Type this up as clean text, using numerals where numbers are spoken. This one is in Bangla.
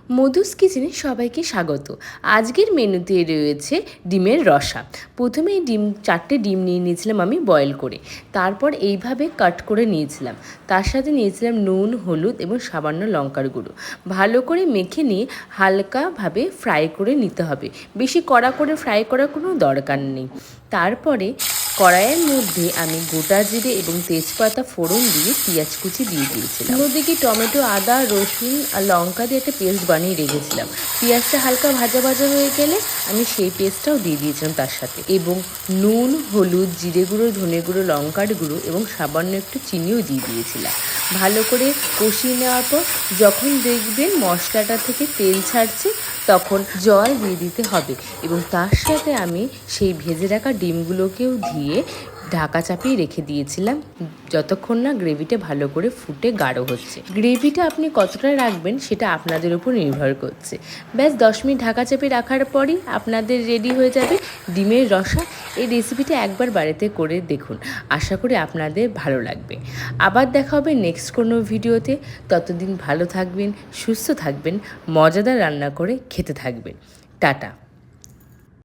মধুস কিচেনে সবাইকে স্বাগত। আজকের মেনুতে রয়েছে ডিমের রসা। প্রথমে চারটে ডিম নিয়ে নিয়েছিলাম আমি বয়েল করে, তারপর এইভাবে কাট করে নিয়েছিলাম। তার সাথে নিয়েছিলাম নুন, হলুদ এবং সামান্য লঙ্কার গুঁড়ো। ভালো করে মেখে নিয়ে হালকাভাবে ফ্রাই করে নিতে হবে, বেশি কড়া করে ফ্রাই করার কোনো দরকার নেই। তারপরে কড়াইয়ের মধ্যে আমি গোটা জিরে এবং তেজপাতা ফোড়ন দিয়ে পেঁয়াজ কুচি দিয়ে দিয়েছিলাম। অন্যদিকে টমেটো, আদা, রসুন আর লঙ্কা দিয়ে একটা পেস্ট বানিয়ে রেখেছিলাম। পেঁয়াজটা হালকা ভাজা ভাজা হয়ে গেলে আমি সেই পেস্টটাও দিয়ে দিয়েছিলাম তার সাথে, এবং নুন, হলুদ, জিরে গুঁড়ো, ধনে গুঁড়ো, লঙ্কার গুঁড়ো এবং সামান্য একটু চিনিও দিয়ে দিয়েছিলাম। ভালো করে কষিয়ে নেওয়ার পর যখন দেখবেন মশলাটা থেকে তেল ছাড়ছে, তখন জল দিয়ে দিতে হবে, এবং তার সাথে আমি সেই ভেজে রাখা ডিমগুলোকেও দিয়ে ঢাকা চাপিয়ে রেখে দিয়েছিলাম যতক্ষণ না গ্রেভিটা ভালো করে ফুটে গাঢ় হচ্ছে। গ্রেভিটা আপনি কতটা রাখবেন সেটা আপনাদের উপর নির্ভর করছে। ব্যাস 10 মিনিট ঢাকা চাপিয়ে রাখার পরই আপনাদের রেডি হয়ে যাবে ডিমের রসা। এই রেসিপিটা একবার বাড়িতে করে দেখুন, আশা করি আপনাদের ভালো লাগবে। আবার দেখা হবে নেক্সট কোনো ভিডিওতে। ততদিন ভালো থাকবেন, সুস্থ থাকবেন, মজাদার রান্না করে খেতে থাকবেন। টাটা।